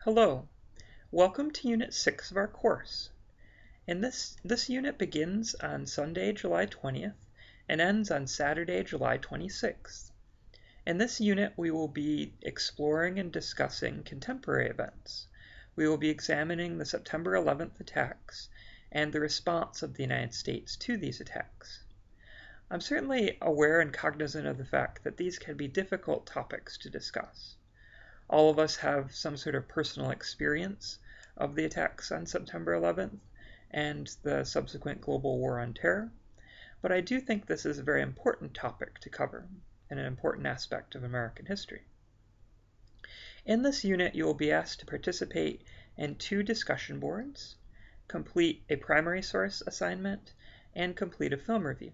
Hello, welcome to Unit 6 of our course. And this unit begins on Sunday, July 20th and ends on Saturday, July 26th. In this unit, we will be exploring and discussing contemporary events. We will be examining the September 11th attacks and the response of the United States to these attacks. I'm certainly aware and cognizant of the fact that these can be difficult topics to discuss. All of us have some sort of personal experience of the attacks on September 11th and the subsequent global war on terror, but I do think this is a very important topic to cover and an important aspect of American history. In this unit, you will be asked to participate in 2 discussion boards, complete a primary source assignment, and complete a film review.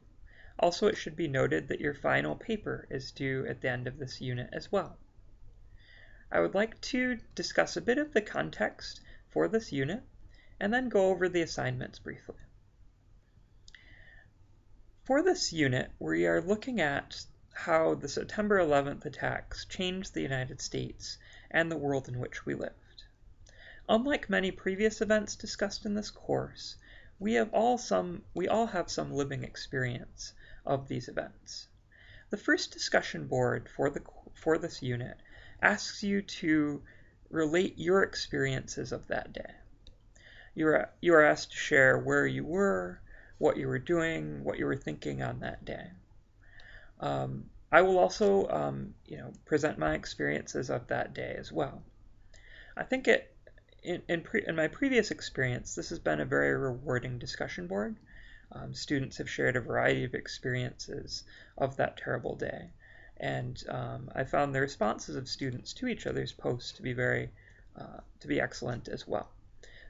Also, it should be noted that your final paper is due at the end of this unit as well. I would like to discuss a bit of the context for this unit and then go over the assignments briefly. For this unit, we are looking at how the September 11th attacks changed the United States and the world in which we lived. Unlike many previous events discussed in this course, we all have some living experience of these events. The first discussion board for this unit asks you to relate your experiences of that day. You are asked to share where you were, what you were doing, what you were thinking on that day. I will also present my experiences of that day as well. I think in my previous experience, this has been a very rewarding discussion board. Students have shared a variety of experiences of that terrible day. And I found the responses of students to each other's posts to be excellent as well.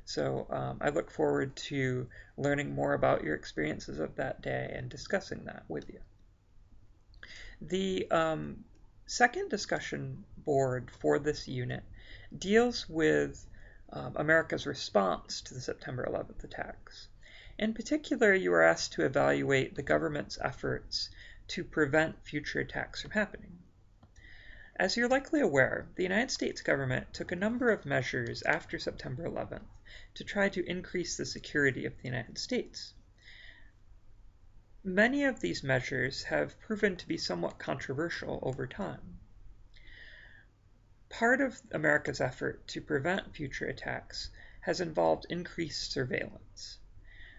So I look forward to learning more about your experiences of that day and discussing that with you. The second discussion board for this unit deals with America's response to the September 11th attacks. In particular, you are asked to evaluate the government's efforts to prevent future attacks from happening. As you're likely aware, the United States government took a number of measures after September 11th to try to increase the security of the United States. Many of these measures have proven to be somewhat controversial over time. Part of America's effort to prevent future attacks has involved increased surveillance.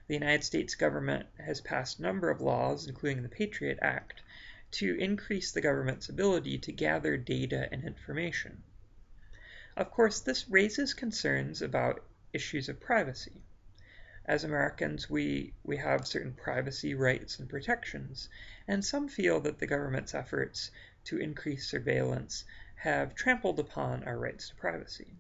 The United States government has passed a number of laws, including the Patriot Act, to increase the government's ability to gather data and information. Of course, this raises concerns about issues of privacy. As Americans, we have certain privacy rights and protections, and some feel that the government's efforts to increase surveillance have trampled upon our rights to privacy.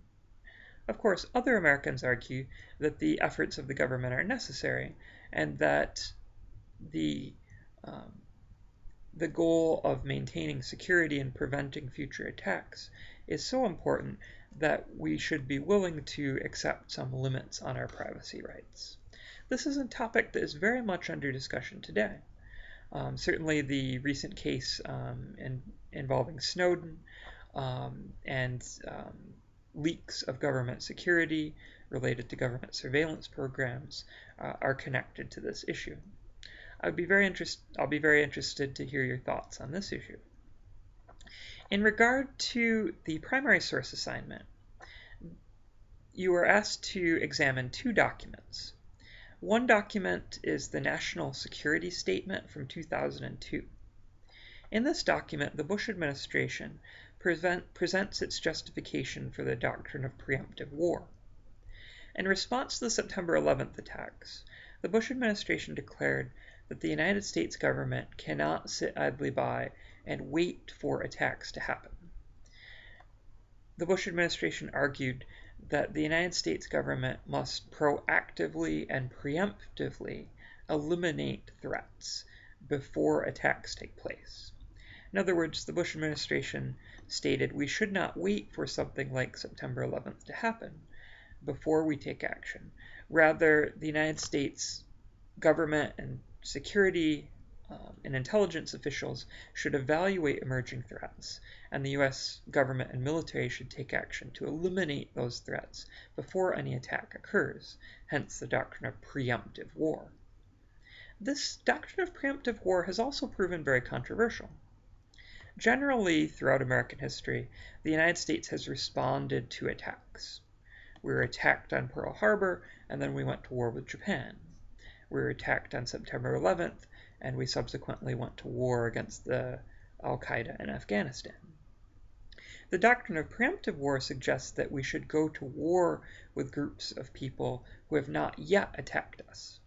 Of course, other Americans argue that the efforts of the government are necessary and that the goal of maintaining security and preventing future attacks is so important that we should be willing to accept some limits on our privacy rights. This is a topic that is very much under discussion today. Certainly the recent case involving Snowden and leaks of government security related to government surveillance programs are connected to this issue. I'll be very interested to hear your thoughts on this issue. In regard to the primary source assignment, you are asked to examine 2 documents. One document is the National Security Statement from 2002. In this document, the Bush administration presents its justification for the doctrine of preemptive war. In response to the September 11th attacks, the Bush administration declared that the United States government cannot sit idly by and wait for attacks to happen. The Bush administration argued that the United States government must proactively and preemptively eliminate threats before attacks take place. In other words, the Bush administration stated we should not wait for something like September 11th to happen before we take action. Rather, the United States government and security and intelligence officials should evaluate emerging threats, and the US government and military should take action to eliminate those threats before any attack occurs, hence the doctrine of preemptive war. This doctrine of preemptive war has also proven very controversial. Generally, throughout American history, the United States has responded to attacks. We were attacked on Pearl Harbor, and then we went to war with Japan. We were attacked on September 11th, and we subsequently went to war against the Al-Qaeda in Afghanistan. The doctrine of preemptive war suggests that we should go to war with groups of people who have not yet attacked us.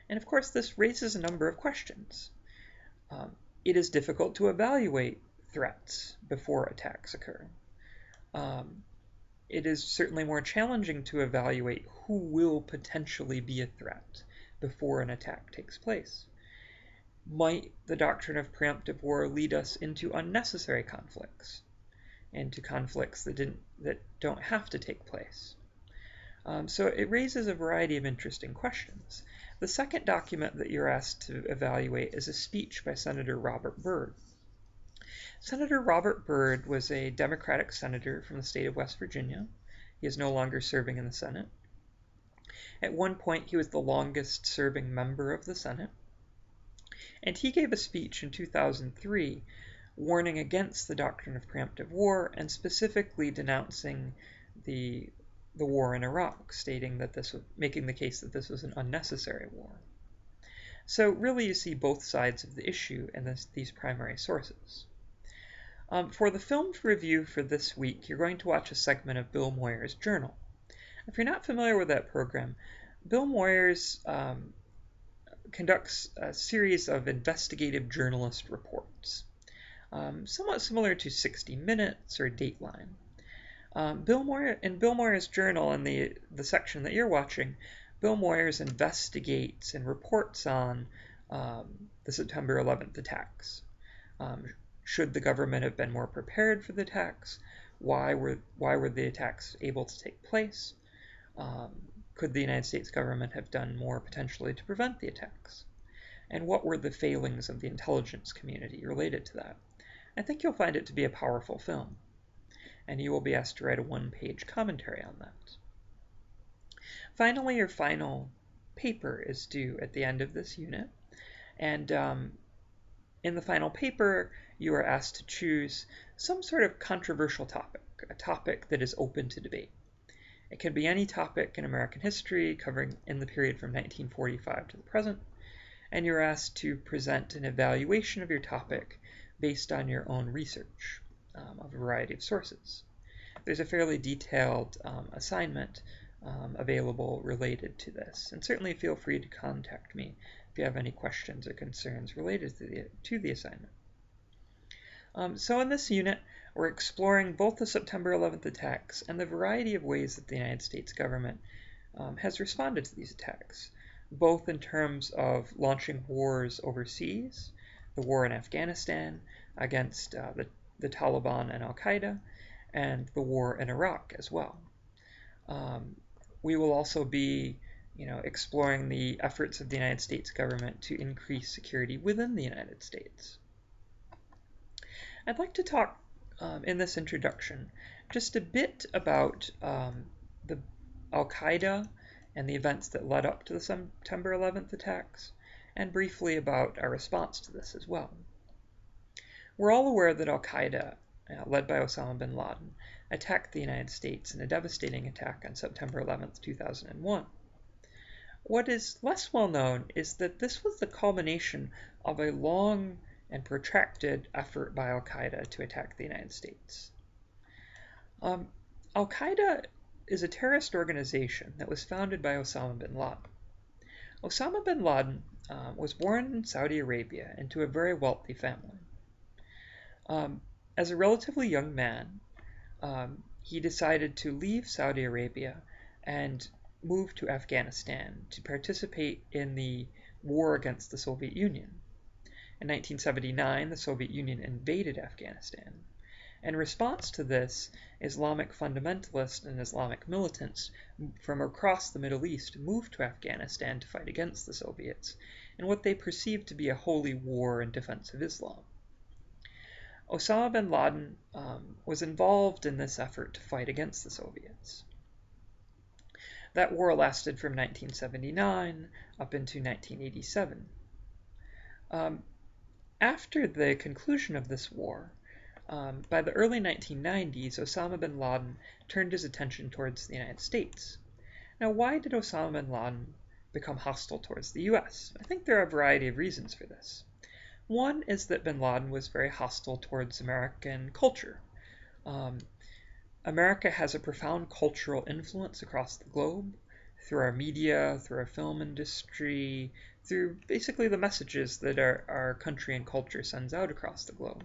And of course, this raises a number of questions. It is difficult to evaluate threats before attacks occur. It is certainly more challenging to evaluate who will potentially be a threat before an attack takes place. Might the doctrine of preemptive war lead us into unnecessary conflicts, into conflicts that don't have to take place? So it raises a variety of interesting questions. The second document that you're asked to evaluate is a speech by Senator Robert Byrd. Senator Robert Byrd was a Democratic senator from the state of West Virginia. He is no longer serving in the Senate. At one point, he was the longest serving member of the Senate. And he gave a speech in 2003 warning against the doctrine of preemptive war and specifically denouncing the war in Iraq, stating that making the case that this was an unnecessary war. So really you see both sides of the issue in these primary sources. For the film review for this week, you're going to watch a segment of Bill Moyers' Journal. If you're not familiar with that program, Bill Moyers conducts a series of investigative journalist reports, somewhat similar to 60 Minutes or Dateline. In Bill Moyers' Journal, in the section that you're watching, Bill Moyers investigates and reports on the September 11th attacks. Should the government have been more prepared for the attacks? Why were the attacks able to take place? Could the United States government have done more potentially to prevent the attacks? And what were the failings of the intelligence community related to that? I think you'll find it to be a powerful film, and you will be asked to write a one-page commentary on that. Finally, your final paper is due at the end of this unit, and in the final paper, you are asked to choose some sort of controversial topic, a topic that is open to debate. It can be any topic in American history covering in the period from 1945 to the present, and you're asked to present an evaluation of your topic based on your own research of a variety of sources. There's a fairly detailed assignment available related to this, and certainly feel free to contact me if you have any questions or concerns related to the assignment. So in this unit, we're exploring both the September 11th attacks and the variety of ways that the United States government has responded to these attacks, both in terms of launching wars overseas, the war in Afghanistan against the Taliban and Al-Qaeda, and the war in Iraq as well. We will also be exploring the efforts of the United States government to increase security within the United States. I'd like to talk in this introduction just a bit about the Al-Qaeda and the events that led up to the September 11th attacks, and briefly about our response to this as well. We're all aware that Al-Qaeda, led by Osama bin Laden, attacked the United States in a devastating attack on September 11th, 2001. What is less well known is that this was the culmination of a long and protracted effort by Al-Qaeda to attack the United States. Al-Qaeda is a terrorist organization that was founded by Osama bin Laden. Osama bin Laden was born in Saudi Arabia into a very wealthy family. As a relatively young man, he decided to leave Saudi Arabia and move to Afghanistan to participate in the war against the Soviet Union. In 1979, the Soviet Union invaded Afghanistan. In response to this, Islamic fundamentalists and Islamic militants from across the Middle East moved to Afghanistan to fight against the Soviets, in what they perceived to be a holy war in defense of Islam. Osama bin Laden was involved in this effort to fight against the Soviets. That war lasted from 1979 up into 1987. After the conclusion of this war, by the early 1990s, Osama bin Laden turned his attention towards the United States. Now, why did Osama bin Laden become hostile towards the US? I think there are a variety of reasons for this. One is that bin Laden was very hostile towards American culture. America has a profound cultural influence across the globe through our media, through our film industry, through basically the messages that our country and culture sends out across the globe,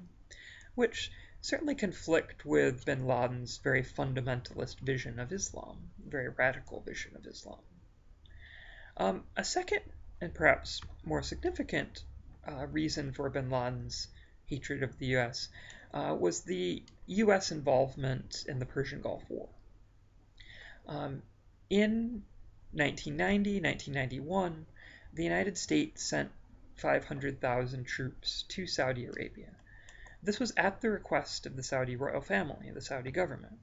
which certainly conflict with bin Laden's very fundamentalist vision of Islam, very radical vision of Islam. A second, and perhaps more significant, reason for bin Laden's hatred of the US was the US involvement in the Persian Gulf War. In 1990, 1991, the United States sent 500,000 troops to Saudi Arabia. This was at the request of the Saudi royal family, the Saudi government.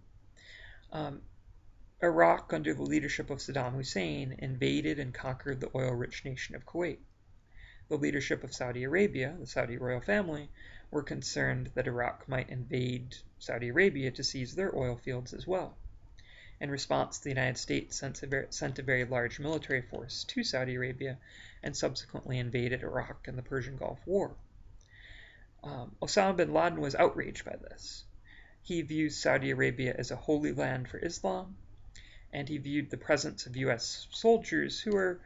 Iraq, under the leadership of Saddam Hussein, invaded and conquered the oil-rich nation of Kuwait. The leadership of Saudi Arabia, the Saudi royal family, were concerned that Iraq might invade Saudi Arabia to seize their oil fields as well. In response, the United States sent a very large military force to Saudi Arabia and subsequently invaded Iraq in the Persian Gulf War. Osama bin Laden was outraged by this. He views Saudi Arabia as a holy land for Islam, and he viewed the presence of US soldiers, who were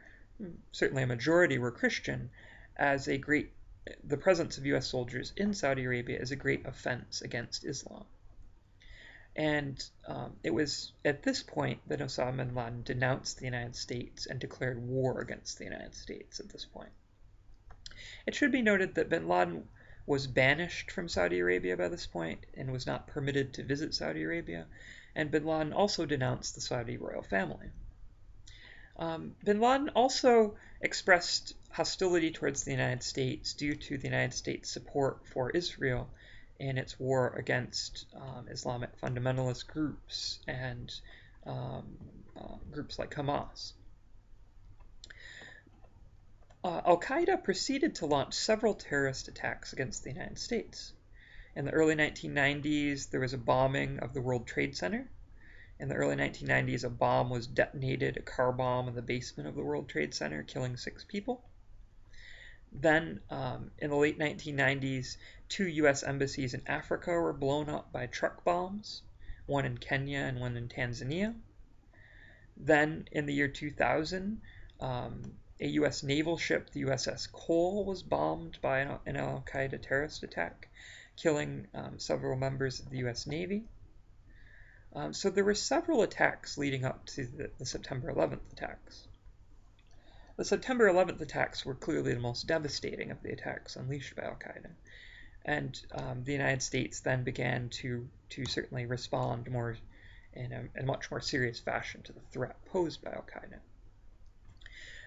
certainly a majority were Christian, as the presence of US soldiers in Saudi Arabia as a great offense against Islam. And it was at this point that Osama bin Laden denounced the United States and declared war against the United States at this point. It should be noted that bin Laden was banished from Saudi Arabia by this point and was not permitted to visit Saudi Arabia, and bin Laden also denounced the Saudi royal family. Bin Laden also expressed hostility towards the United States due to the United States' support for Israel in its war against Islamic fundamentalist groups and groups like Hamas. Al-Qaeda proceeded to launch several terrorist attacks against the United States. In the early 1990s, there was a bombing of the World Trade Center. In the early 1990s, a bomb was detonated, a car bomb in the basement of the World Trade Center, killing 6 people. Then, in the late 1990s, 2 US embassies in Africa were blown up by truck bombs, one in Kenya and one in Tanzania. Then, in the year 2000, a US naval ship, the USS Cole, was bombed by an Al-Qaeda terrorist attack, killing several members of the US Navy. So there were several attacks leading up to the September 11th attacks. The September 11th attacks were clearly the most devastating of the attacks unleashed by Al-Qaeda, and the United States then began to certainly respond more in a much more serious fashion to the threat posed by Al-Qaeda.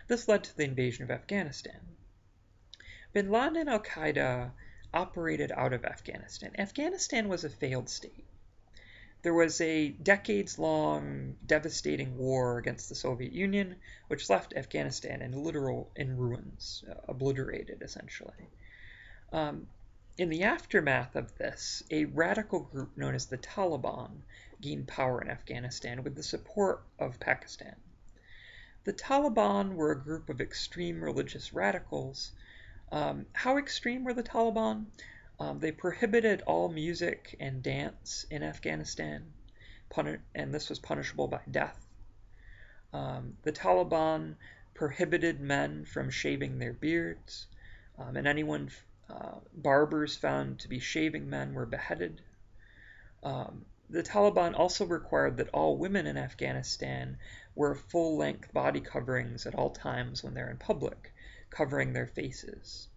This led to the invasion of Afghanistan. Bin Laden and Al-Qaeda operated out of Afghanistan. Afghanistan was a failed state. There was a decades-long devastating war against the Soviet Union, which left Afghanistan in ruins, obliterated essentially. In the aftermath of this, a radical group known as the Taliban gained power in Afghanistan with the support of Pakistan. The Taliban were a group of extreme religious radicals. How extreme were the Taliban? They prohibited all music and dance in Afghanistan, and this was punishable by death. The Taliban prohibited men from shaving their beards, and barbers found to be shaving men were beheaded. The Taliban also required that all women in Afghanistan wear full-length body coverings at all times when they're in public, covering their faces.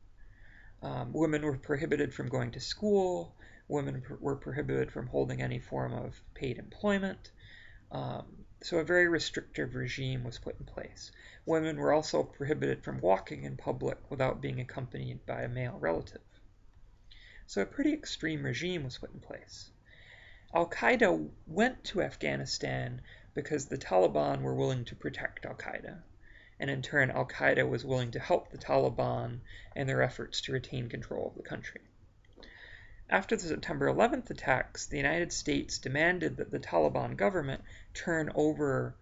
Women were prohibited from going to school. Women were prohibited from holding any form of paid employment. The So a very restrictive regime was put in place. Women were also prohibited from walking in public without being accompanied by a male relative. So a pretty extreme regime was put in place. Al-Qaeda went to Afghanistan because the Taliban were willing to protect Al-Qaeda, and in turn Al-Qaeda was willing to help the Taliban in their efforts to retain control of the country. After the September 11th attacks, the United States demanded that the Taliban government turn over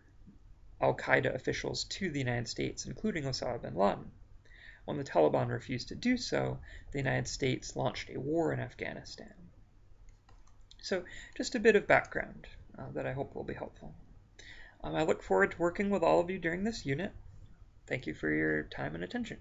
Al-Qaeda officials to the United States, including Osama bin Laden. When the Taliban refused to do so, the United States launched a war in Afghanistan. So just a bit of background that I hope will be helpful. I look forward to working with all of you during this unit. Thank you for your time and attention.